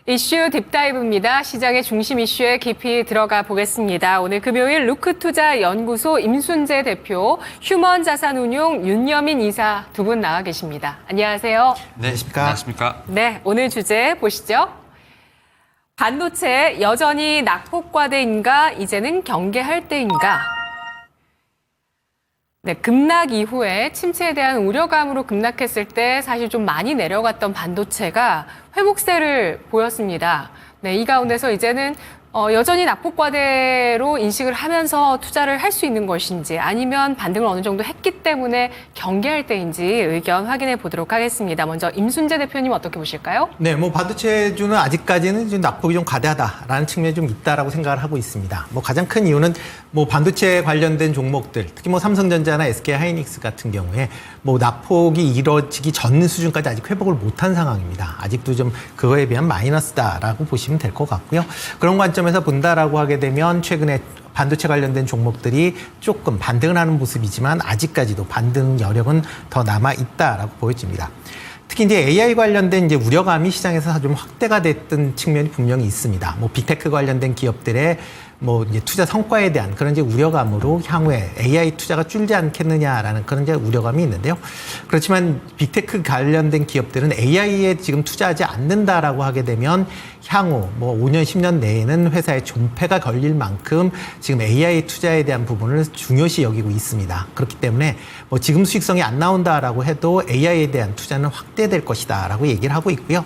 이슈 딥다이브입니다. 시장의 중심 이슈에 깊이 들어가 보겠습니다. 오늘 금요일 루크투자연구소 임순재 대표, 휴먼자산운용 윤여민 이사 두 분 나와 계십니다. 안녕하세요. 네, 안녕하십니까. 네, 오늘 주제 보시죠. 반도체 여전히 낙폭과대인가, 이제는 경계할 때인가? 네, 급락 이후에 침체에 대한 우려감으로 급락했을 때 사실 좀 많이 내려갔던 반도체가 회복세를 보였습니다. 네, 이 가운데서 이제는 여전히 낙폭과대로 인식을 하면서 투자를 할 수 있는 것인지, 아니면 반등을 어느 정도 했기 때문에 경계할 때인지 의견 확인해 보도록 하겠습니다. 먼저 임순재 대표님 어떻게 보실까요? 네, 반도체주는 아직까지는 좀 낙폭이 좀 과다하다라는 측면이 좀 있다라고 생각을 하고 있습니다. 가장 큰 이유는 반도체 관련된 종목들, 특히 삼성전자나 SK하이닉스 같은 경우에 낙폭이 이뤄지기 전 수준까지 아직 회복을 못한 상황입니다. 아직도 좀 그거에 비한 마이너스다라고 보시면 될 것 같고요. 그런 관점에서 본다라고 하게 되면 최근에 반도체 관련된 종목들이 조금 반등을 하는 모습이지만 아직까지도 반등 여력은 더 남아 있다라고 보여집니다. 특히 이제 AI 관련된 이제 우려감이 시장에서 좀 확대가 됐던 측면이 분명히 있습니다. 빅테크 관련된 기업들의 이제 투자 성과에 대한 그런 이제 우려감으로 향후에 AI 투자가 줄지 않겠느냐라는 그런 이제 우려감이 있는데요. 그렇지만 빅테크 관련된 기업들은 AI에 지금 투자하지 않는다라고 하게 되면 향후 5년, 10년 내에는 회사의 존폐가 걸릴 만큼 지금 AI 투자에 대한 부분을 중요시 여기고 있습니다. 그렇기 때문에 지금 수익성이 안 나온다라고 해도 AI에 대한 투자는 확대될 것이다라고 얘기를 하고 있고요.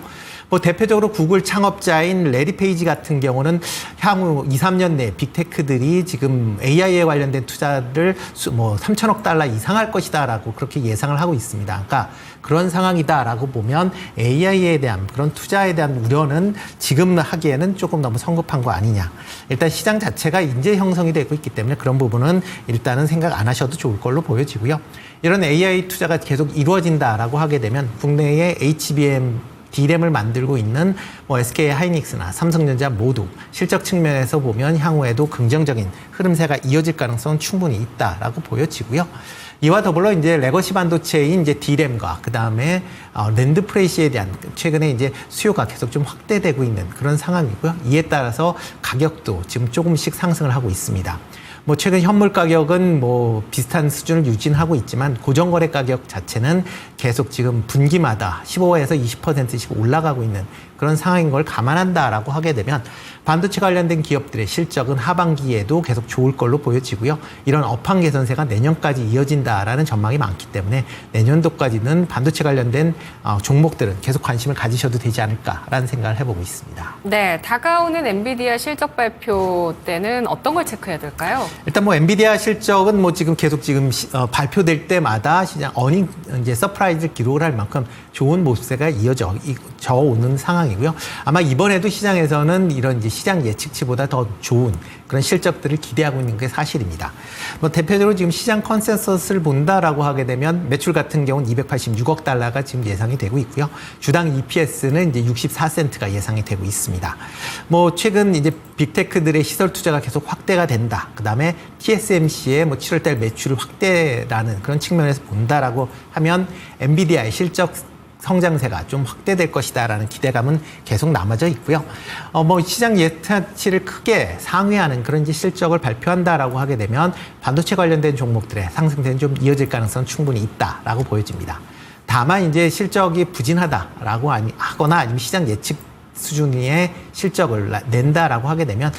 대표적으로 구글 창업자인 레리 페이지 같은 경우는 향후 2, 3년 내에 빅테크들이 지금 AI에 관련된 투자를 3천억 달러 이상 할 것이다라고 그렇게 예상을 하고 있습니다. 그러니까 그런 상황이다라고 보면 AI에 대한 그런 투자에 대한 우려는 지금 하기에는 조금 너무 성급한 거 아니냐. 일단 시장 자체가 인재 형성이 되고 있기 때문에 그런 부분은 일단은 생각 안 하셔도 좋을 걸로 보여지고요. 이런 AI 투자가 계속 이루어진다라고 하게 되면 국내의 HBM D램을 만들고 있는 SK하이닉스나 삼성전자 모두 실적 측면에서 보면 향후에도 긍정적인 흐름세가 이어질 가능성은 충분히 있다라고 보여지고요. 이와 더불어 이제 레거시 반도체인 이제 D램과 그다음에 랜드 프레시에 대한 최근에 이제 수요가 계속 좀 확대되고 있는 그런 상황이고요. 이에 따라서 가격도 지금 조금씩 상승을 하고 있습니다. 최근 현물 가격은 비슷한 수준을 유지하고 있지만 고정거래 가격 자체는 계속 지금 분기마다 15에서 20%씩 올라가고 있는 그런 상황인 걸 감안한다라고 하게 되면 반도체 관련된 기업들의 실적은 하반기에도 계속 좋을 걸로 보여지고요. 이런 업황 개선세가 내년까지 이어진다라는 전망이 많기 때문에 내년도까지는 반도체 관련된 종목들은 계속 관심을 가지셔도 되지 않을까라는 생각을 해보고 있습니다. 네, 다가오는 엔비디아 실적 발표 때는 어떤 걸 체크해야 될까요? 일단 엔비디아 실적은 지금 계속 발표될 때마다 시장 어닝 이제 서프라이즈를 기록을 할 만큼 좋은 모습세가 이어져 오는 상황이고요. 아마 이번에도 시장에서는 이런 이제 시장 예측치보다 더 좋은 그런 실적들을 기대하고 있는 게 사실입니다. 대표적으로 지금 시장 컨센서스를 본다라고 하게 되면 매출 같은 경우는 286억 달러가 지금 예상이 되고 있고요. 주당 EPS는 이제 64센트가 예상이 되고 있습니다. 최근 이제 빅테크들의 시설 투자가 계속 확대가 된다. 그다음에 TSMC의 7월달 매출 확대라는 그런 측면에서 본다라고 하면 엔비디아의 실적 성장세가 좀 확대될 것이다라는 기대감은 계속 남아져 있고요. 시장 예측치를 크게 상회하는 그런 이제 실적을 발표한다라고 하게 되면 반도체 관련된 종목들의 상승세는 좀 이어질 가능성은 충분히 있다라고 보여집니다. 다만 이제 실적이 부진하다라고 하거나 아니면 시장 예측 수준의 실적을 낸다라고 하게 되면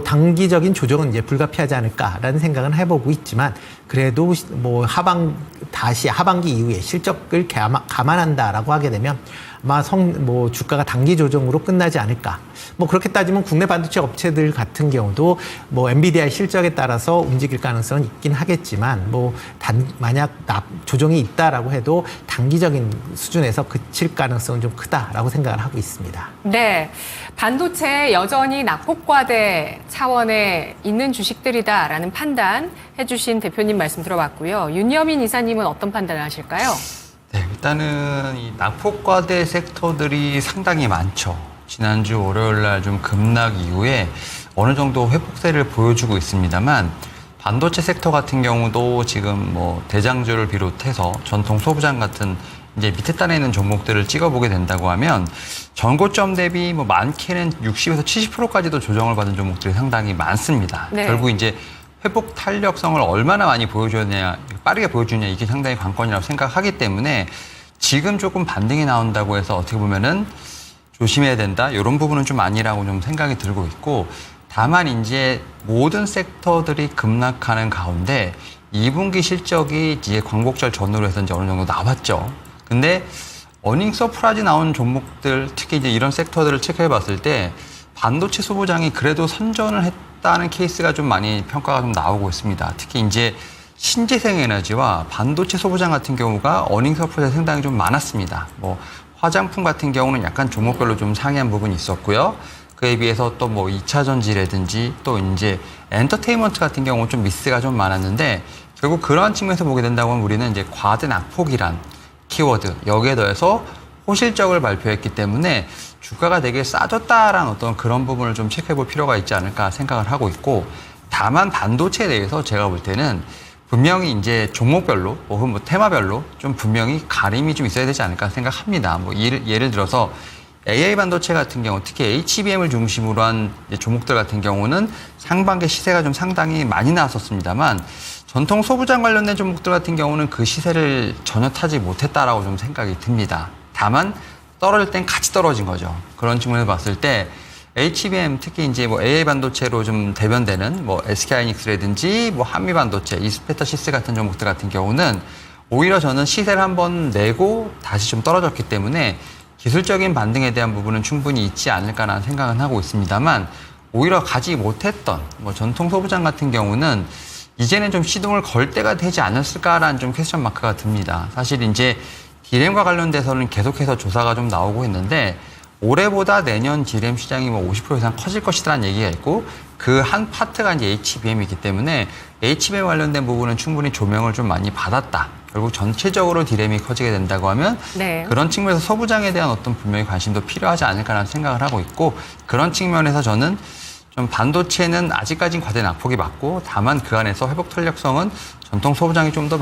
단기적인 조정은 이제 불가피하지 않을까라는 생각은 해보고 있지만 그래도 다시 하반기 이후에 실적을 감안한다라고 하게 되면 아마 주가가 단기 조정으로 끝나지 않을까. 그렇게 따지면 국내 반도체 업체들 같은 경우도 엔비디아의 실적에 따라서 움직일 가능성은 있긴 하겠지만 만약 조정이 있다라고 해도 단기적인 수준에서 그칠 가능성은 좀 크다라고 생각을 하고 있습니다. 네, 반도체 여전히 낙폭과대 차원에 있는 주식들이다라는 판단 해주신 대표님 말씀 들어봤고요. 윤여민 이사님은 어떤 판단을 하실까요? 네, 일단은 이 낙폭과대 섹터들이 상당히 많죠. 지난주 월요일 날 좀 급락 이후에 어느 정도 회복세를 보여주고 있습니다만 반도체 섹터 같은 경우도 지금 대장주를 비롯해서 전통 소부장 같은 이제 밑에 단에 있는 종목들을 찍어보게 된다고 하면 전고점 대비 뭐 많게는 60에서 70%까지도 조정을 받은 종목들이 상당히 많습니다. 네. 결국 이제 회복 탄력성을 얼마나 많이 보여주느냐, 빠르게 보여주느냐 이게 상당히 관건이라고 생각하기 때문에 지금 조금 반등이 나온다고 해서 어떻게 보면은 조심해야 된다 이런 부분은 좀 아니라고 좀 생각이 들고 있고 다만 이제 모든 섹터들이 급락하는 가운데 2분기 실적이 이제 광복절 전후로 해서 이제 어느 정도 나왔죠. 근데 어닝 서프라이즈 나온 종목들 특히 이제 이런 섹터들을 체크해 봤을 때 반도체 소부장이 그래도 선전을 했다는 케이스가 좀 많이 평가가 좀 나오고 있습니다. 특히 이제 신재생 에너지와 반도체 소부장 같은 경우가 어닝 서프라이즈 상당히 좀 많았습니다. 뭐 화장품 같은 경우는 약간 종목별로 좀 상이한 부분이 있었고요. 그에 비해서 또 뭐 2차 전지라든지 또 이제 엔터테인먼트 같은 경우는 좀 미스가 좀 많았는데 결국 그러한 측면에서 보게 된다고 하면 우리는 이제 과대 낙폭이란 키워드 여기에 더해서 호실적을 발표했기 때문에 주가가 되게 싸졌다라는 어떤 그런 부분을 좀 체크해 볼 필요가 있지 않을까 생각을 하고 있고 다만 반도체에 대해서 제가 볼 때는 분명히 이제 종목별로 혹은 뭐 테마별로 좀 분명히 가림이 좀 있어야 되지 않을까 생각합니다. 뭐 예를 들어서 AI 반도체 같은 경우 특히 HBM을 중심으로 한 종목들 같은 경우는 상반기 시세가 좀 상당히 많이 나왔었습니다만 전통 소부장 관련된 종목들 같은 경우는 그 시세를 전혀 타지 못했다라고 좀 생각이 듭니다. 다만 떨어질 땐 같이 떨어진 거죠. 그런 측면에서 봤을 때 HBM 특히 이제 뭐 AI 반도체로 좀 대변되는 뭐 SK하이닉스라든지 뭐 한미 반도체, 이스페타시스 같은 종목들 같은 경우는 오히려 저는 시세를 한번 내고 다시 좀 떨어졌기 때문에 기술적인 반등에 대한 부분은 충분히 있지 않을까라는 생각은 하고 있습니다만 오히려 가지 못했던 뭐 전통 소부장 같은 경우는 이제는 좀 시동을 걸 때가 되지 않았을까라는 좀 퀘스천 마크가 듭니다. 사실 이제 디램과 관련돼서는 계속해서 조사가 좀 나오고 있는데 올해보다 내년 디램 시장이 뭐 50% 이상 커질 것이라는 얘기가 있고 그 한 파트가 이제 HBM이기 때문에 HBM 관련된 부분은 충분히 조명을 좀 많이 받았다. 결국 전체적으로 디램이 커지게 된다고 하면 네. 그런 측면에서 소부장에 대한 어떤 분명히 관심도 필요하지 않을까라는 생각을 하고 있고 그런 측면에서 저는 좀 반도체는 아직까지는 과대 낙폭이 맞고 다만 그 안에서 회복 탄력성은 전통 소부장이 좀 더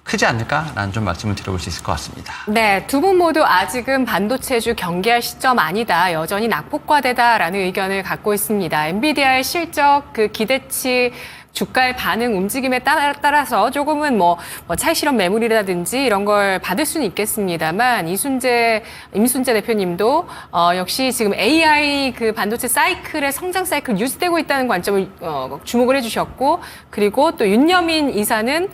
크지 않을까라는 좀 말씀을 드려볼 수 있을 것 같습니다. 네, 두 분 모두 아직은 반도체주 경계할 시점 아니다. 여전히 낙폭과대다라는 의견을 갖고 있습니다. 엔비디아의 실적, 그 기대치, 주가의 반응 움직임에 따라서 조금은 뭐 차익실현 매물이라든지 이런 걸 받을 수는 있겠습니다만 임순재 대표님도 역시 지금 AI 그 반도체 사이클의 성장 사이클 유지되고 있다는 관점을 주목을 해주셨고 그리고 또 윤여민 이사는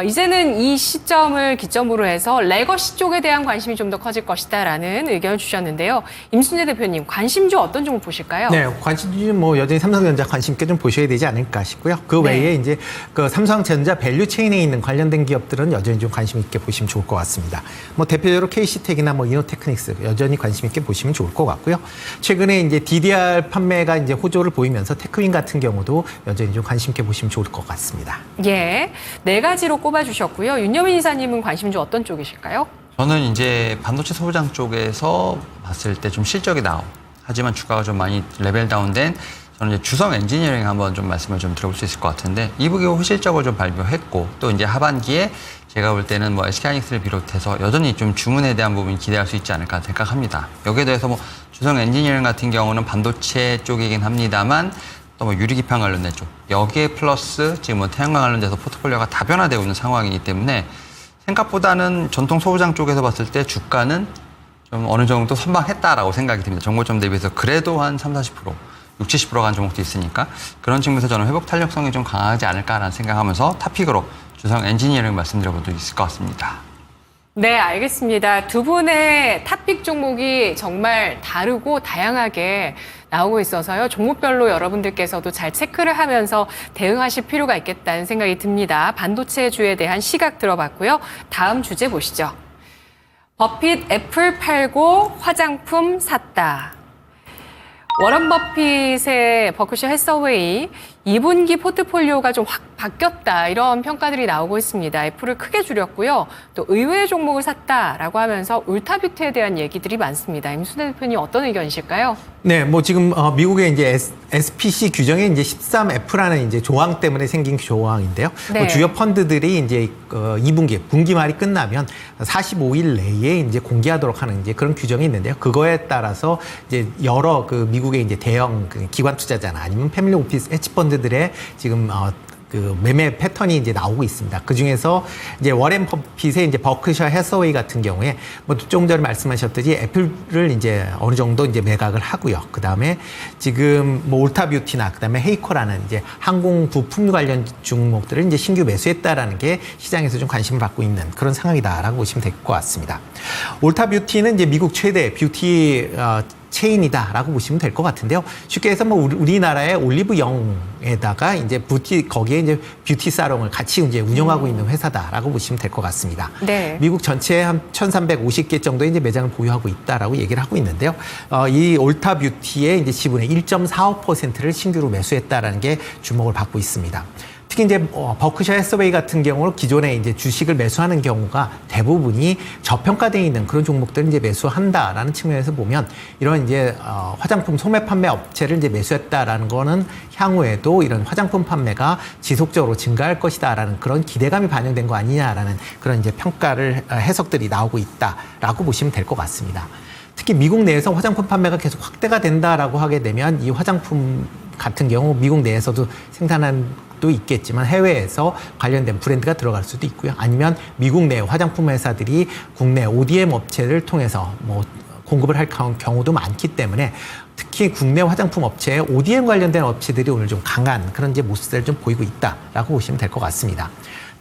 이제는 이 시점을 기점으로 해서 레거시 쪽에 대한 관심이 좀 더 커질 것이다라는 의견을 주셨는데요. 임순재 대표님 관심주 어떤 종목 보실까요? 네, 관심주 뭐 여전히 삼성전자 관심 있게 좀 보셔야 되지 않을까 싶고요. 그 외에 이제 그 삼성전자 밸류 체인에 있는 관련된 기업들은 여전히 좀 관심 있게 보시면 좋을 것 같습니다. 뭐 대표적으로 KC텍이나 뭐 이노테크닉스 여전히 관심 있게 보시면 좋을 것 같고요. 최근에 이제 DDR 판매가 이제 호조를 보이면서 테크윈 같은 경우도 여전히 좀 관심 있게 보시면 좋을 것 같습니다. 예, 네 가지로 꼽아주셨고요. 윤여민 이사님은 관심주 어떤 쪽이실까요? 저는 이제 반도체 소부장 쪽에서 봤을 때 좀 실적이 나오. 하지만 주가가 좀 많이 레벨 다운된 저는 이제 주성 엔지니어링 한번 좀 말씀을 좀 들어볼 수 있을 것 같은데 이분기 호실적을 좀 발표했고 또 이제 하반기에 제가 볼 때는 뭐 SK하이닉스를 비롯해서 여전히 좀 주문에 대한 부분이 기대할 수 있지 않을까 생각합니다. 여기에 대해서 뭐 주성 엔지니어링 같은 경우는 반도체 쪽이긴 합니다만 또 뭐 유리기판 관련된 쪽 여기에 플러스 지금 뭐 태양광 관련돼서 포트폴리오가 다변화되고 있는 상황이기 때문에 생각보다는 전통 소부장 쪽에서 봤을 때 주가는 좀 어느 정도 선방했다라고 생각이 듭니다. 정고점 대비해서 그래도 한 30, 40%, 60, 70% 간 종목도 있으니까 그런 측면에서 저는 회복 탄력성이 좀 강하지 않을까라는 생각하면서 탑픽으로 주성 엔지니어링 말씀드려볼 수 있을 것 같습니다. 네, 알겠습니다. 두 분의 탑픽 종목이 정말 다르고 다양하게 나오고 있어서요. 종목별로 여러분들께서도 잘 체크를 하면서 대응하실 필요가 있겠다는 생각이 듭니다. 반도체주에 대한 시각 들어봤고요. 다음 주제 보시죠. 버핏 애플 팔고 화장품 샀다. 워런 버핏의 버크셔 해서웨이 2분기 포트폴리오가 좀 확 바뀌었다 이런 평가들이 나오고 있습니다. F를 크게 줄였고요. 또 의외의 종목을 샀다라고 하면서 울타뷰티에 대한 얘기들이 많습니다. 임순애 대표님 어떤 의견이실까요? 네, 뭐 지금 미국의 이제 SPC 규정에 이제 13F라는 이제 조항 때문에 생긴 조항인데요. 네. 뭐 주요 펀드들이 이제 2분기 분기 말이 끝나면 45일 내에 이제 공개하도록 하는 이제 그런 규정이 있는데요. 그거에 따라서 이제 여러 그 미국의 이제 대형 그 기관 투자자나 아니면 패밀리 오피스 해치 펀드들의 지금 그 매매 패턴이 이제 나오고 있습니다. 그 중에서 이제 워렌 버핏의 이제 버크셔 해서웨이 같은 경우에 뭐 조금 전에 말씀하셨듯이 애플을 이제 어느 정도 이제 매각을 하고요. 그 다음에 지금 뭐 울타뷰티나 그 다음에 헤이코라는 이제 항공 부품 관련 종목들을 이제 신규 매수했다라는 게 시장에서 좀 관심을 받고 있는 그런 상황이다라고 보시면 될 것 같습니다. 울타뷰티는 이제 미국 최대 뷰티 체인이다라고 보시면 될 것 같은데요. 쉽게 해서 뭐 우리나라의 올리브영에다가 이제 거기에 이제 뷰티 사롱을 같이 이제 운영하고 있는 회사다라고 보시면 될 것 같습니다. 네. 미국 전체에 한 1,350개 정도의 이제 매장을 보유하고 있다라고 얘기를 하고 있는데요. 이 올타 뷰티의 이제 지분의 1.45%를 신규로 매수했다라는 게 주목을 받고 있습니다. 특히 이제 버크셔 해서웨이 같은 경우는 기존에 이제 주식을 매수하는 경우가 대부분이 저평가되어 있는 그런 종목들을 이제 매수한다라는 측면에서 보면 이런 이제 화장품 소매 판매 업체를 이제 매수했다라는 거는 향후에도 이런 화장품 판매가 지속적으로 증가할 것이다라는 그런 기대감이 반영된 거 아니냐라는 그런 이제 평가를 해석들이 나오고 있다라고 보시면 될 것 같습니다. 특히 미국 내에서 화장품 판매가 계속 확대가 된다라고 하게 되면 이 화장품 같은 경우 미국 내에서도 생산한 도 있겠지만 해외에서 관련된 브랜드가 들어갈 수도 있고요. 아니면 미국 내 화장품 회사들이 국내 ODM 업체를 통해서 뭐 공급을 할 경우도 많기 때문에 특히 국내 화장품 업체에 ODM 관련된 업체들이 오늘 좀 강한 그런 이제 모습들을 좀 보이고 있다라고 보시면 될 것 같습니다.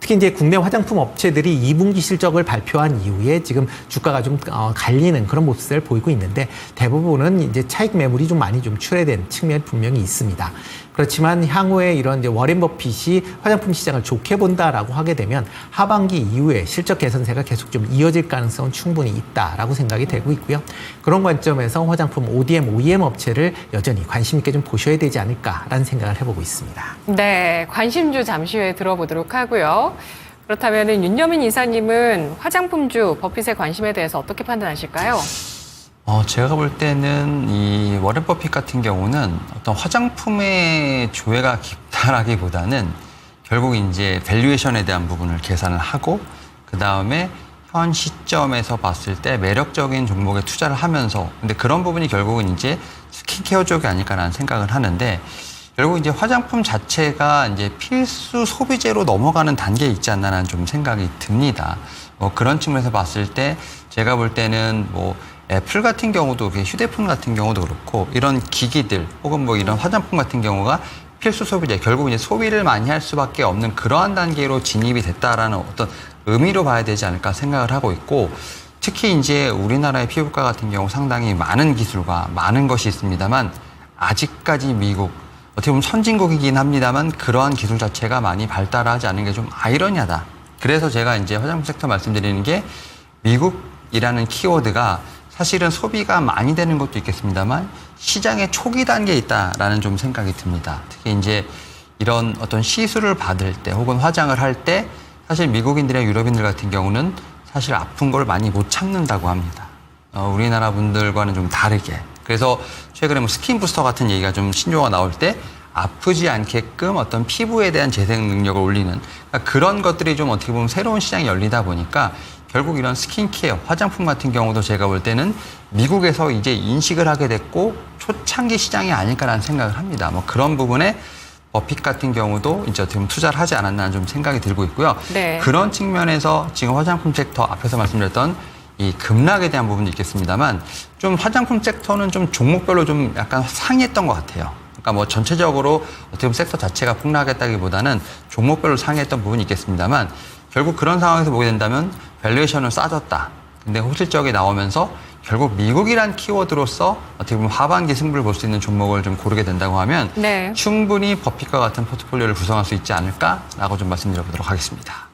특히 이제 국내 화장품 업체들이 2분기 실적을 발표한 이후에 지금 주가가 좀 갈리는 그런 모습을 보이고 있는데 대부분은 이제 차익 매물이 좀 많이 좀 출회된 측면이 분명히 있습니다. 그렇지만 향후에 이런 이제 워렌 버핏이 화장품 시장을 좋게 본다라고 하게 되면 하반기 이후에 실적 개선세가 계속 좀 이어질 가능성은 충분히 있다라고 생각이 되고 있고요. 그런 관점에서 화장품 ODM, OEM 업체를 여전히 관심 있게 좀 보셔야 되지 않을까라는 생각을 해보고 있습니다. 네, 관심주 잠시 후에 들어보도록 하고요. 그렇다면 윤여민 이사님은 화장품주 버핏의 관심에 대해서 어떻게 판단하실까요? 제가 볼 때는 이 워렌 버핏 같은 경우는 어떤 화장품의 조회가 깊다라기보다는 결국 이제 밸류에이션에 대한 부분을 계산을 하고 그 다음에 현 시점에서 봤을 때 매력적인 종목에 투자를 하면서 근데 그런 부분이 결국은 이제 스킨케어 쪽이 아닐까라는 생각을 하는데 결국 이제 화장품 자체가 이제 필수 소비재로 넘어가는 단계에 있지 않나라는 좀 생각이 듭니다. 그런 측면에서 봤을 때 제가 볼 때는 뭐 애플 같은 경우도 휴대폰 같은 경우도 그렇고 이런 기기들 혹은 뭐 이런 화장품 같은 경우가 필수 소비재 결국 이제 소비를 많이 할 수밖에 없는 그러한 단계로 진입이 됐다라는 어떤 의미로 봐야 되지 않을까 생각을 하고 있고 특히 이제 우리나라의 피부과 같은 경우 상당히 많은 기술과 많은 것이 있습니다만 아직까지 미국 어떻게 보면 선진국이긴 합니다만 그러한 기술 자체가 많이 발달하지 않은 게 좀 아이러니하다. 그래서 제가 이제 화장품 섹터 말씀드리는 게 미국이라는 키워드가 사실은 소비가 많이 되는 것도 있겠습니다만 시장의 초기 단계에 있다라는 좀 생각이 듭니다. 특히 이제 이런 어떤 시술을 받을 때 혹은 화장을 할 때 사실 미국인들이나 유럽인들 같은 경우는 사실 아픈 걸 많이 못 참는다고 합니다. 우리나라 분들과는 좀 다르게. 그래서 최근에 뭐 스킨 부스터 같은 얘기가 좀 신조어가 나올 때 아프지 않게끔 어떤 피부에 대한 재생 능력을 올리는 그러니까 그런 것들이 좀 어떻게 보면 새로운 시장이 열리다 보니까 결국 이런 스킨케어, 화장품 같은 경우도 제가 볼 때는 미국에서 이제 인식을 하게 됐고 초창기 시장이 아닐까라는 생각을 합니다. 뭐 그런 부분에 버핏 같은 경우도 이제 어떻게 보면 투자를 하지 않았나 좀 생각이 들고 있고요. 네. 그런 측면에서 지금 화장품 섹터 앞에서 말씀드렸던 이 급락에 대한 부분도 있겠습니다만 좀 화장품 섹터는 좀 종목별로 좀 약간 상이했던 것 같아요. 그러니까 뭐 전체적으로 어떻게 보면 섹터 자체가 폭락했다기보다는 종목별로 상이했던 부분이 있겠습니다만 결국 그런 상황에서 보게 된다면 밸류에이션은 싸졌다. 근데 호실적이 나오면서 결국 미국이란 키워드로서 어떻게 보면 하반기 승부를 볼 수 있는 종목을 좀 고르게 된다고 하면 네. 충분히 버핏과 같은 포트폴리오를 구성할 수 있지 않을까라고 좀 말씀드려보도록 하겠습니다.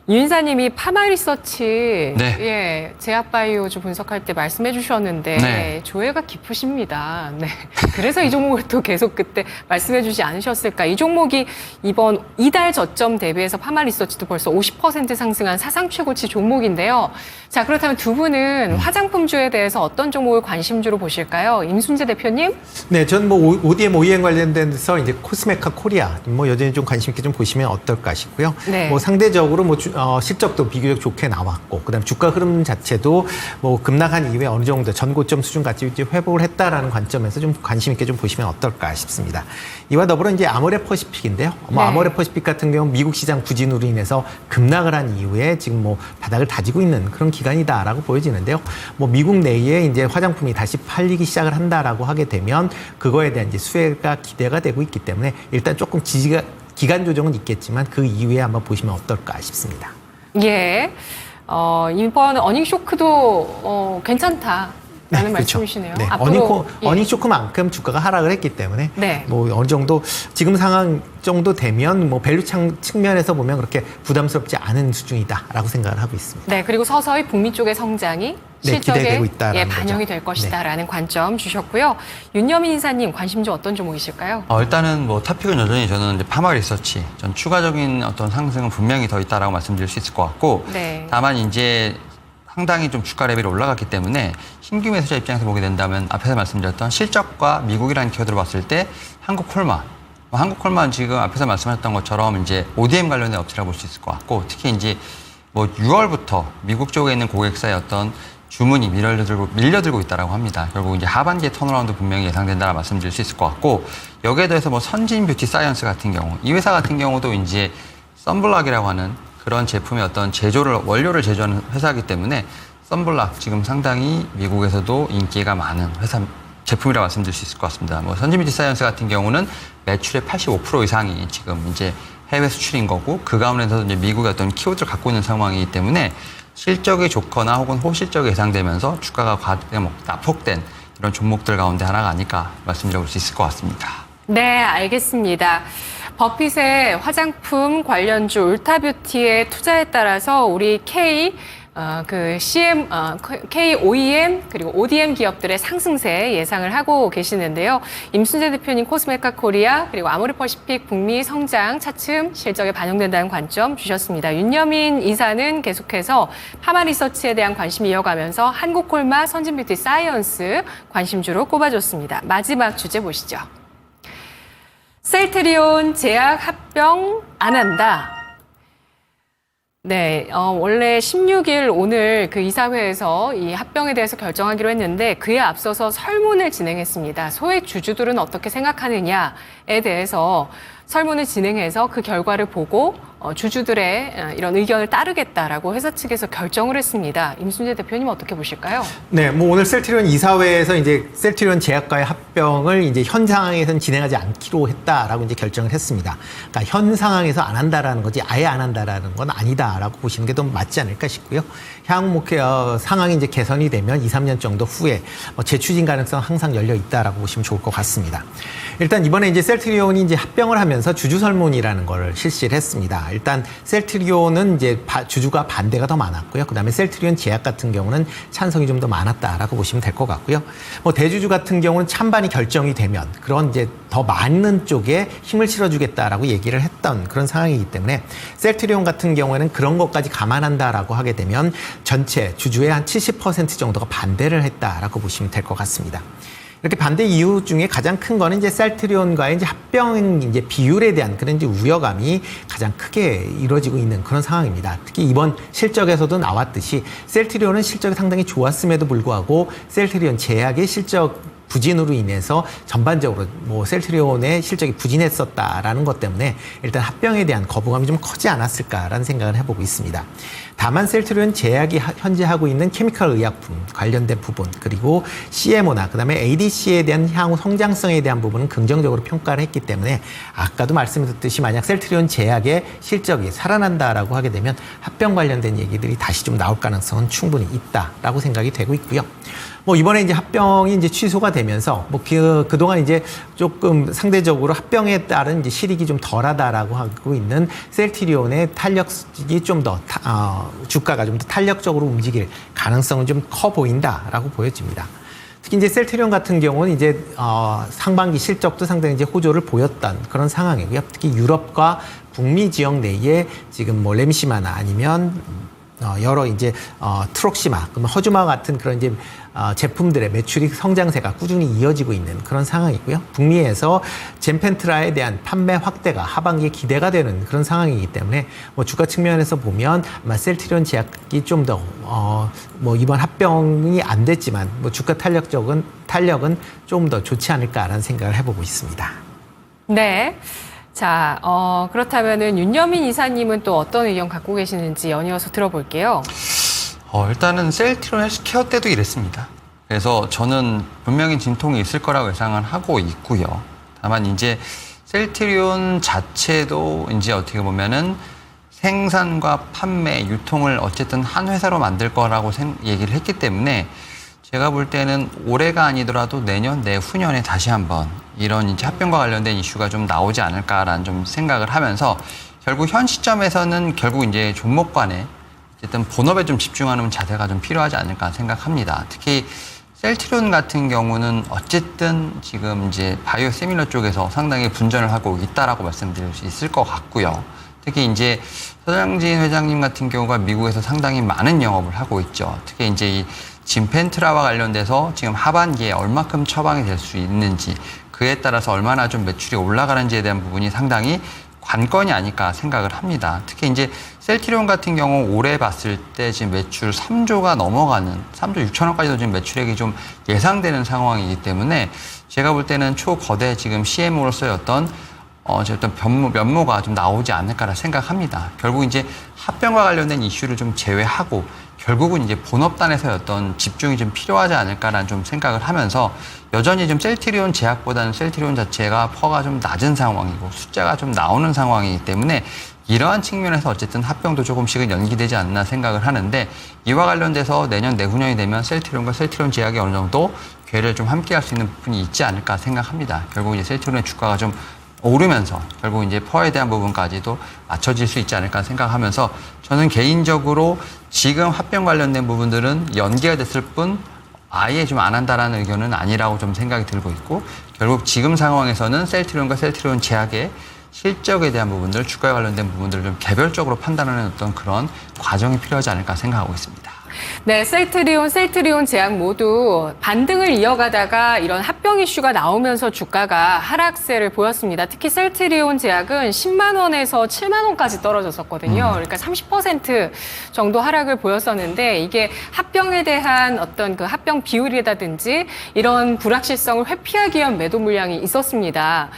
유인사님이 파마리서치 네. 예, 제약바이오주 분석할 때 말씀해 주셨는데 네. 조예가 깊으십니다. 네. 그래서 이 종목을 또 계속 그때 말씀해 주지 않으셨을까. 이 종목이 이번 이달 저점 대비해서 파마리서치도 벌써 50% 상승한 사상 최고치 종목인데요. 자, 그렇다면 두 분은 화장품주에 대해서 어떤 종목을 관심주로 보실까요? 임순재 대표님? 네, 전 뭐 ODM, OEM 관련돼서 이제 코스메카 코리아 뭐 여전히 좀 관심 있게 좀 보시면 어떨까 싶고요. 네. 뭐 상대적으로 뭐 실적도 비교적 좋게 나왔고, 그다음 주가 흐름 자체도 뭐 급락한 이후에 어느 정도 전고점 수준까지 이제 회복을 했다라는 관점에서 좀 관심 있게 좀 보시면 어떨까 싶습니다. 이와 더불어 이제 아모레퍼시픽인데요. 뭐 네. 아모레퍼시픽 같은 경우 미국 시장 부진으로 인해서 급락을 한 이후에 지금 뭐 바닥을 다지고 있는 그런 기간이다라고 보여지는데요. 뭐 미국 내에 이제 화장품이 다시 팔리기 시작을 한다라고 하게 되면 그거에 대한 이제 수혜가 기대가 되고 있기 때문에 일단 조금 지지가 기간 조정은 있겠지만 그 이후에 한번 보시면 어떨까 싶습니다. 예. 이번 어닝 쇼크도 괜찮다라는 그렇죠. 말씀이시네요. 네, 앞으로 어닝 쇼크만큼 주가가 하락을 했기 때문에 네. 뭐 어느 정도 지금 상황 정도 되면 뭐 밸류 측면에서 보면 그렇게 부담스럽지 않은 수준이다라고 생각을 하고 있습니다. 네, 그리고 서서히 북미 쪽의 성장이 네, 실적에 기대되고 있다라는 예, 반영이 거죠. 될 것이다라는 관점 주셨고요. 윤여민 이사님 관심주 어떤 종목이실까요? 일단은 뭐 토픽은 여전히 저는 이제 파마 리서치, 전 추가적인 어떤 상승은 분명히 더 있다라고 말씀드릴 수 있을 것 같고, 네. 다만 이제 상당히 좀 주가 레벨이 올라갔기 때문에 신규 매수자 입장에서 보게 된다면 앞에서 말씀드렸던 실적과 미국이라는 키워드로 봤을 때 한국콜마는 지금 앞에서 말씀하셨던 것처럼 이제 ODM 관련된 업체라고 볼 수 있을 것 같고, 특히 이제 뭐 6월부터 미국 쪽에 있는 고객사의 어떤 주문이 밀려들고 있다라고 합니다. 결국 이제 하반기에 턴어라운드 분명히 예상된다라 말씀드릴 수 있을 것 같고, 여기에 대해서 뭐 선진 뷰티 사이언스 같은 경우, 이 회사 같은 경우도 이제 선블락이라고 하는 그런 제품의 어떤 원료를 제조하는 회사이기 때문에 선블락 지금 상당히 미국에서도 인기가 많은 제품이라고 말씀드릴 수 있을 것 같습니다. 뭐 선진 뷰티 사이언스 같은 경우는 매출의 85% 이상이 지금 이제 해외 수출인 거고, 그 가운데서 이제 미국의 어떤 키워드를 갖고 있는 상황이기 때문에 실적이 좋거나 혹은 호실적이 예상되면서 주가가 낙폭된 이런 종목들 가운데 하나가 아닐까 말씀드릴 수 있을 것 같습니다. 네, 알겠습니다. 버핏의 화장품 관련주 울타뷰티의 투자에 따라서 우리 K OEM 그리고 ODM 기업들의 상승세 예상을 하고 계시는데요. 임순재 대표님 코스메카 코리아 그리고 아모레퍼시픽 북미 성장 차츰 실적에 반영된다는 관점 주셨습니다. 윤여민 이사는 계속해서 파마리서치에 대한 관심 이어가면서 한국콜마 선진뷰티 사이언스 관심주로 꼽아줬습니다. 마지막 주제 보시죠. 셀트리온 제약 합병 안 한다. 네, 원래 16일 오늘 그 이사회에서 이 합병에 대해서 결정하기로 했는데 그에 앞서서 설문을 진행했습니다. 소액 주주들은 어떻게 생각하느냐에 대해서 설문을 진행해서 그 결과를 보고 주주들의 이런 의견을 따르겠다라고 회사 측에서 결정을 했습니다. 임순재 대표님 어떻게 보실까요? 네, 뭐 오늘 셀트리온 이사회에서 이제 셀트리온 제약과의 합병을 이제 현 상황에서는 진행하지 않기로 했다라고 이제 결정을 했습니다. 그러니까 현 상황에서 안 한다라는 거지 아예 안 한다라는 건 아니다라고 보시는 게 더 맞지 않을까 싶고요. 향후 상황이 이제 개선이 되면 2, 3년 정도 후에 재추진 가능성 항상 열려 있다라고 보시면 좋을 것 같습니다. 일단 이번에 이제 셀트리온이 이제 합병을 하면서 주주 설문이라는 걸 실시를 했습니다. 일단 셀트리온은 이제 주주가 반대가 더 많았고요. 그다음에 셀트리온 제약 같은 경우는 찬성이 좀 더 많았다라고 보시면 될 것 같고요. 뭐 대주주 같은 경우는 찬반이 결정이 되면 그런 이제 더 많은 쪽에 힘을 실어주겠다라고 얘기를 했던 그런 상황이기 때문에 셀트리온 같은 경우에는 그런 것까지 감안한다라고 하게 되면 전체 주주의 한 70% 정도가 반대를 했다라고 보시면 될 것 같습니다. 이렇게 반대 이유 중에 가장 큰 거는 이제 셀트리온과의 이제 합병 이제 비율에 대한 그런 이제 우려감이 가장 크게 이루어지고 있는 그런 상황입니다. 특히 이번 실적에서도 나왔듯이 셀트리온은 실적이 상당히 좋았음에도 불구하고 셀트리온 제약의 실적 부진으로 인해서 전반적으로 뭐 셀트리온의 실적이 부진했었다라는 것 때문에 일단 합병에 대한 거부감이 좀 커지 않았을까라는 생각을 해보고 있습니다. 다만 셀트리온 제약이 현재 하고 있는 케미컬 의약품 관련된 부분 그리고 CMO나 그다음에 ADC에 대한 향후 성장성에 대한 부분은 긍정적으로 평가를 했기 때문에 아까도 말씀드렸듯이 만약 셀트리온 제약의 실적이 살아난다라고 하게 되면 합병 관련된 얘기들이 다시 좀 나올 가능성은 충분히 있다라고 생각이 되고 있고요. 뭐 이번에 이제 합병이 이제 취소가 되면서 뭐 그동안 이제 조금 상대적으로 합병에 따른 이제 실익이 좀 덜하다라고 하고 있는 셀트리온의 탄력이 좀 더 주가가 좀 더 탄력적으로 움직일 가능성은 좀 커 보인다라고 보여집니다. 특히 이제 셀트리온 같은 경우는 이제 상반기 실적도 상당히 이제 호조를 보였던 그런 상황이고요. 특히 유럽과 북미 지역 내에 지금 뭐 램시마나 아니면 여러 이제 트록시마, 그러면 허주마 같은 그런 이제 제품들의 매출이 성장세가 꾸준히 이어지고 있는 그런 상황이고요. 북미에서 젠펜트라에 대한 판매 확대가 하반기에 기대가 되는 그런 상황이기 때문에 뭐 주가 측면에서 보면 아마 셀트리온 제약이 좀 더 뭐 이번 합병이 안 됐지만 뭐 주가 탄력은 좀 더 좋지 않을까라는 생각을 해보고 있습니다. 네. 자, 그렇다면은 윤여민 이사님은 또 어떤 의견 갖고 계시는지 연이어서 들어볼게요. 일단은 셀트리온 헬스케어 때도 이랬습니다. 그래서 저는 분명히 진통이 있을 거라고 예상을 하고 있고요. 다만 이제 셀트리온 자체도 이제 어떻게 보면은 생산과 판매, 유통을 어쨌든 한 회사로 만들 거라고 얘기를 했기 때문에 제가 볼 때는 올해가 아니더라도 내년, 내후년에 다시 한번 이런 이제 합병과 관련된 이슈가 좀 나오지 않을까라는 좀 생각을 하면서 결국 현 시점에서는 결국 이제 종목 간에 어쨌든 본업에 좀 집중하는 자세가 좀 필요하지 않을까 생각합니다. 특히 셀트리온 같은 경우는 어쨌든 지금 이제 바이오 시밀러 쪽에서 상당히 분전을 하고 있다라고 말씀드릴 수 있을 것 같고요. 특히 이제 서장진 회장님 같은 경우가 미국에서 상당히 많은 영업을 하고 있죠. 특히 이제 이 진펜트라와 관련돼서 지금 하반기에 얼마큼 처방이 될 수 있는지 그에 따라서 얼마나 좀 매출이 올라가는지에 대한 부분이 상당히 관건이 아닐까 생각을 합니다. 특히 이제 셀트리온 같은 경우 올해 봤을 때 지금 매출 3조가 넘어가는 3조 6천억까지도 지금 매출액이 좀 예상되는 상황이기 때문에 제가 볼 때는 초거대 지금 CMO로서의 어떤 면모가 좀 나오지 않을까라 생각합니다. 결국 이제 합병과 관련된 이슈를 좀 제외하고 결국은 이제 본업단에서의 어떤 집중이 좀 필요하지 않을까라는 좀 생각을 하면서 여전히 좀 셀트리온 제약보다는 셀트리온 자체가 퍼가 좀 낮은 상황이고 숫자가 좀 나오는 상황이기 때문에 이러한 측면에서 어쨌든 합병도 조금씩은 연기되지 않나 생각을 하는데 이와 관련돼서 내년 내후년이 되면 셀트리온과 셀트리온 제약이 어느 정도 궤를 좀 함께 할 수 있는 부분이 있지 않을까 생각합니다. 결국 이제 셀트리온의 주가가 좀 오르면서 결국 이제 퍼에 대한 부분까지도 맞춰질 수 있지 않을까 생각하면서 저는 개인적으로 지금 합병 관련된 부분들은 연기가 됐을 뿐 아예 좀 안 한다라는 의견은 아니라고 좀 생각이 들고 있고 결국 지금 상황에서는 셀트리온과 셀트리온 제약의 실적에 대한 부분들, 주가에 관련된 부분들을 좀 개별적으로 판단하는 어떤 그런 과정이 필요하지 않을까 생각하고 있습니다. 네, 셀트리온 제약 모두 반등을 이어가다가 이런 합병 이슈가 나오면서 주가가 하락세를 보였습니다. 특히 셀트리온 제약은 10만 원에서 7만 원까지 떨어졌었거든요. 그러니까 30% 정도 하락을 보였었는데 이게 합병에 대한 어떤 그 합병 비율이라든지 이런 불확실성을 회피하기 위한 매도 물량이 있었습니다.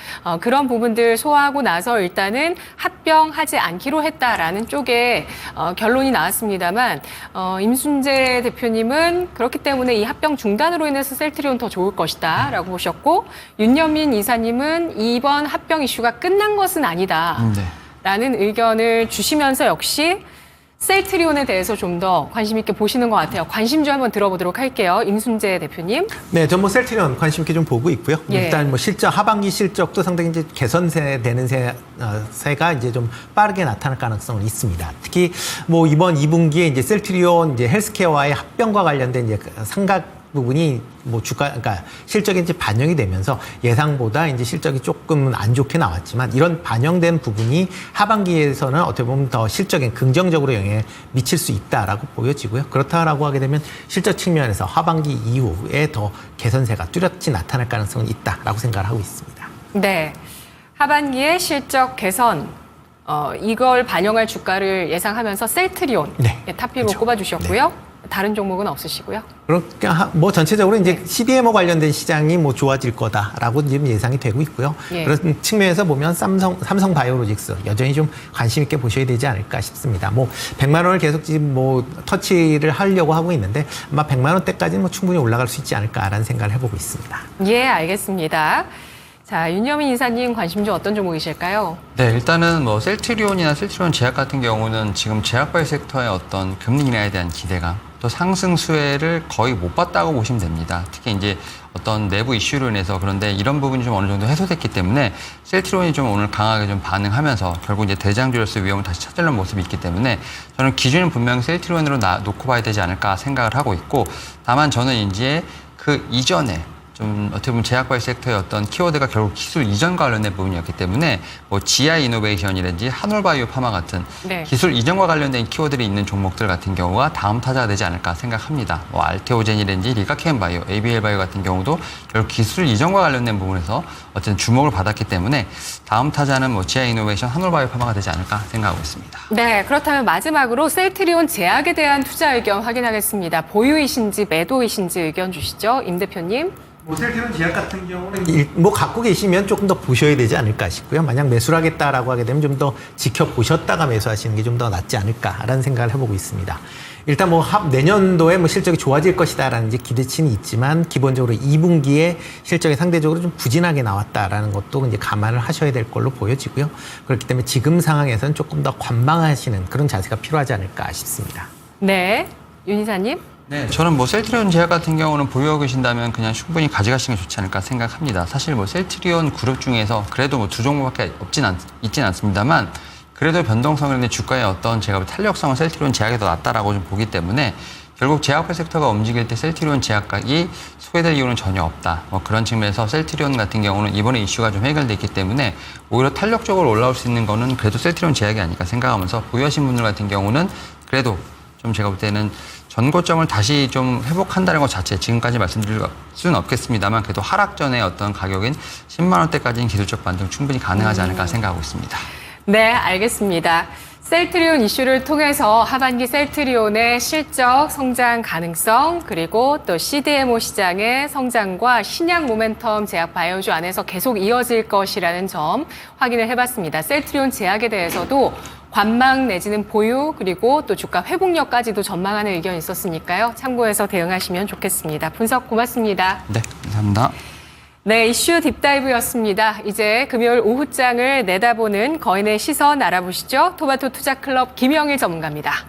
그런 부분들 소화하고 나서 일단은 합병하지 않기로 했다라는 쪽에 결론이 나왔습니다만 임순재 대표님은 그렇기 때문에 이 합병 중단으로 인해서 셀트리온 더 좋을 것이다 라고 보셨고 윤여민 이사님은 이번 합병 이슈가 끝난 것은 아니다 라는 의견을 주시면서 역시 셀트리온에 대해서 좀 더 관심 있게 보시는 것 같아요. 관심주 한번 들어보도록 할게요. 임순재 대표님. 네, 전 뭐 셀트리온 관심 있게 좀 보고 있고요. 예. 일단 뭐 하반기 실적도 상당히 이제 개선세 되는 세가 이제 좀 빠르게 나타날 가능성은 있습니다. 특히 뭐 이번 2분기에 이제 셀트리온 이제 헬스케어와의 합병과 관련된 이제 상각 부분이 뭐 그러니까 실적에 이제 반영이 되면서 예상보다 이제 실적이 조금 안 좋게 나왔지만 이런 반영된 부분이 하반기에서는 어떻게 보면 더 실적에 긍정적으로 영향을 미칠 수 있다라고 보여지고요. 그렇다라고 하게 되면 실적 측면에서 하반기 이후에 더 개선세가 뚜렷이 나타날 가능성은 있다라고 생각을 하고 있습니다. 네. 하반기에 실적 개선, 이걸 반영할 주가를 예상하면서 셀트리온 네. 탑픽으로 그렇죠. 꼽아주셨고요. 네. 다른 종목은 없으시고요. 그러니까 뭐 전체적으로 이제 네. CDMO 관련된 시장이 뭐 좋아질 거다라고 지금 예상이 되고 있고요. 예. 그런 측면에서 보면 삼성 바이오로직스 여전히 좀 관심 있게 보셔야 되지 않을까 싶습니다. 뭐 100만 원을 계속 지금 뭐 터치를 하려고 하고 있는데 아마 100만 원대까지는 뭐 충분히 올라갈 수 있지 않을까라는 생각을 해보고 있습니다. 예, 알겠습니다. 자, 윤여민 이사님 관심주 어떤 종목이실까요? 네, 일단은 뭐 셀트리온이나 셀트리온 제약 같은 경우는 지금 제약바이오 섹터의 어떤 금리 인하에 대한 기대감 또 상승 수혜를 거의 못 봤다고 보시면 됩니다. 특히 이제 어떤 내부 이슈로 인해서 그런데 이런 부분이 좀 어느 정도 해소됐기 때문에 셀트리온이 좀 오늘 강하게 좀 반응하면서 결국 이제 대장주로서의 위험을 다시 찾으려는 모습이 있기 때문에 저는 기준은 분명히 셀트리온으로 놓고 봐야 되지 않을까 생각을 하고 있고 다만 저는 이제 그 이전에 좀 어떻게 보면 제약바이오 섹터의 어떤 키워드가 결국 기술 이전 관련된 부분이었기 때문에 뭐 GI 이노베이션이라든지 한올바이오 파마 같은 네. 기술 이전과 관련된 키워드들이 있는 종목들 같은 경우가 다음 타자가 되지 않을까 생각합니다. 뭐 알테오젠이라든지 리가케엠바이오, ABL바이오 같은 경우도 결국 기술 이전과 관련된 부분에서 어쨌든 주목을 받았기 때문에 다음 타자는 뭐 GI 이노베이션, 한올바이오 파마가 되지 않을까 생각하고 있습니다. 네, 그렇다면 마지막으로 셀트리온 제약에 대한 투자 의견 확인하겠습니다. 보유이신지 매도이신지 의견 주시죠. 임 대표님. 셀트리온 제약 같은 경우는 뭐 갖고 계시면 조금 더 보셔야 되지 않을까 싶고요. 만약 매수를 하겠다라고 하게 되면 좀 더 지켜보셨다가 매수하시는 게 좀 더 낫지 않을까라는 생각을 해보고 있습니다. 일단 뭐 내년도에 뭐 실적이 좋아질 것이다라는 기대치는 있지만 기본적으로 2분기에 실적이 상대적으로 좀 부진하게 나왔다라는 것도 이제 감안을 하셔야 될 걸로 보여지고요. 그렇기 때문에 지금 상황에서는 조금 더 관망하시는 그런 자세가 필요하지 않을까 싶습니다. 네, 윤 이사님. 네, 저는 뭐 셀트리온 제약 같은 경우는 보유하고 계신다면 그냥 충분히 가져가시는 게 좋지 않을까 생각합니다. 사실 뭐 셀트리온 그룹 중에서 그래도 뭐 두 종목밖에 있진 않습니다만 그래도 변동성이나 주가의 어떤 제가 탄력성은 셀트리온 제약이 더 낫다라고 좀 보기 때문에 결국 제약회 섹터가 움직일 때 셀트리온 제약각이 소외될 이유는 전혀 없다. 뭐 그런 측면에서 셀트리온 같은 경우는 이번에 이슈가 좀 해결됐기 때문에 오히려 탄력적으로 올라올 수 있는 거는 그래도 셀트리온 제약이 아닐까 생각하면서 보유하신 분들 같은 경우는 그래도 좀 제가 볼 때는 전고점을 다시 좀 회복한다는 것 자체 지금까지 말씀드릴 수는 없겠습니다만 그래도 하락 전에 어떤 가격인 10만 원대까지는 기술적 반등 충분히 가능하지 않을까 생각하고 있습니다. 네, 알겠습니다. 셀트리온 이슈를 통해서 하반기 셀트리온의 실적, 성장 가능성, 그리고 또 CDMO 시장의 성장과 신약 모멘텀 제약 바이오주 안에서 계속 이어질 것이라는 점 확인을 해봤습니다. 셀트리온 제약에 대해서도 관망 내지는 보유 그리고 또 주가 회복력까지도 전망하는 의견이 있었으니까요. 참고해서 대응하시면 좋겠습니다. 분석 고맙습니다. 네, 감사합니다. 네, 이슈 딥다이브였습니다. 이제 금요일 오후장을 내다보는 거인의 시선 알아보시죠. 토마토 투자클럽 김영일 전문가입니다.